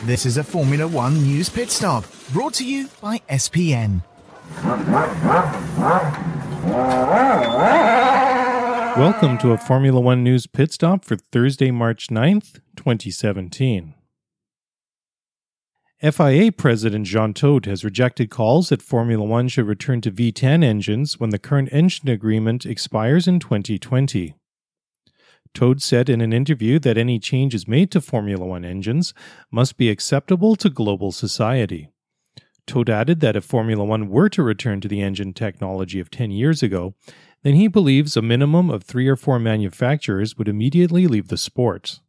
This is a Formula One news pit stop, brought to you by SPN. Welcome to a Formula One news pit stop for Thursday, March 9th, 2017. FIA President Todt has rejected calls that Formula One should return to V10 engines when the current engine agreement expires in 2020. Todt said in an interview that any changes made to Formula One engines must be acceptable to global society. Todt added that if Formula One were to return to the engine technology of 10 years ago, then he believes a minimum of 3 or 4 manufacturers would immediately leave the sport.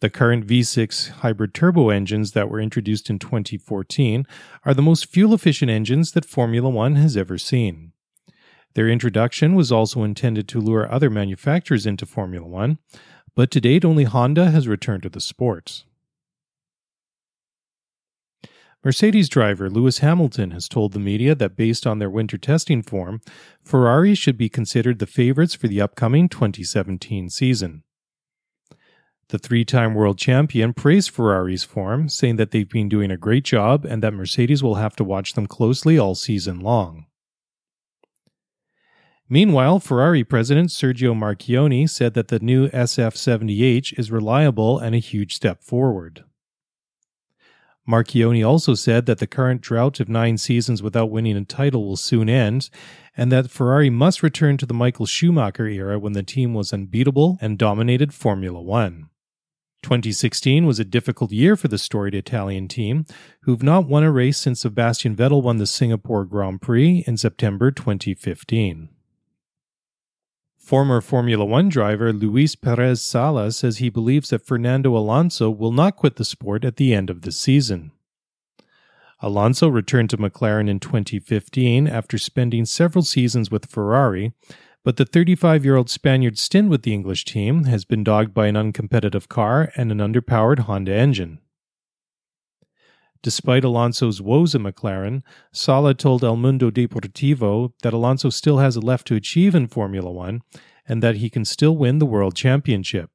The current V6 hybrid turbo engines that were introduced in 2014 are the most fuel-efficient engines that Formula One has ever seen. Their introduction was also intended to lure other manufacturers into Formula One, but to date only Honda has returned to the sport. Mercedes driver Lewis Hamilton has told the media that based on their winter testing form, Ferrari should be considered the favorites for the upcoming 2017 season. The 3-time world champion praised Ferrari's form, saying that they've been doing a great job and that Mercedes will have to watch them closely all season long. Meanwhile, Ferrari president Sergio Marchionne said that the new SF70H is reliable and a huge step forward. Marchionne also said that the current drought of 9 seasons without winning a title will soon end, and that Ferrari must return to the Michael Schumacher era when the team was unbeatable and dominated Formula One. 2016 was a difficult year for the storied Italian team, who've not won a race since Sebastian Vettel won the Singapore Grand Prix in September 2015. Former Formula One driver Luis Perez Sala says he believes that Fernando Alonso will not quit the sport at the end of the season. Alonso returned to McLaren in 2015 after spending several seasons with Ferrari, but the 35-year-old Spaniard's stint with the English team has been dogged by an uncompetitive car and an underpowered Honda engine. Despite Alonso's woes at McLaren, Sala told El Mundo Deportivo that Alonso still has it left to achieve in Formula One and that he can still win the World Championship.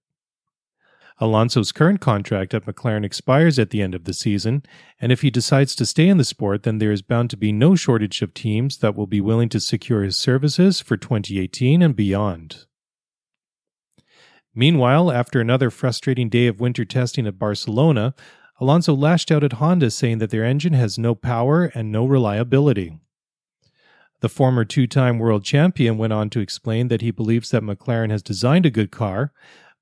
Alonso's current contract at McLaren expires at the end of the season, and if he decides to stay in the sport, then there is bound to be no shortage of teams that will be willing to secure his services for 2018 and beyond. Meanwhile, after another frustrating day of winter testing at Barcelona, Alonso lashed out at Honda, saying that their engine has no power and no reliability. The former 2-time world champion went on to explain that he believes that McLaren has designed a good car,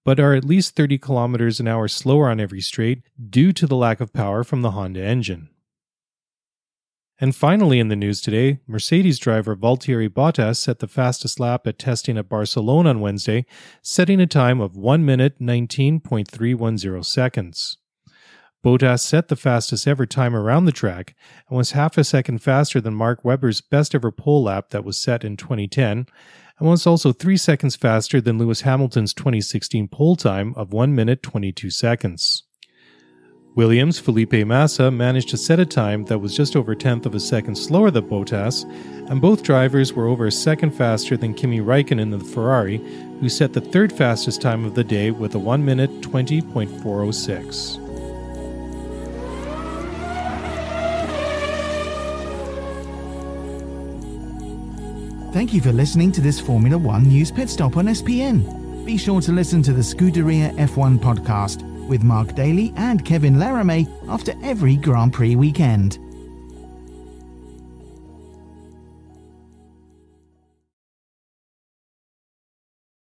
but are at least 30 kilometers an hour slower on every straight due to the lack of power from the Honda engine. And finally in the news today, Mercedes driver Valtteri Bottas set the fastest lap at testing at Barcelona on Wednesday, setting a time of 1 minute 19.310 seconds. Bottas set the fastest ever time around the track and was half a second faster than Mark Webber's best ever pole lap that was set in 2010, and was also 3 seconds faster than Lewis Hamilton's 2016 pole time of 1 minute 22 seconds. Williams' Felipe Massa managed to set a time that was just over a tenth of a second slower than Bottas, and both drivers were over a second faster than Kimi Räikkönen of the Ferrari, who set the 3rd fastest time of the day with a 1 minute 20.406. Thank you for listening to this Formula One news pit stop on SPN. Be sure to listen to the Scuderia F1 podcast with Mark Daly and Kevin Laramie after every Grand Prix weekend.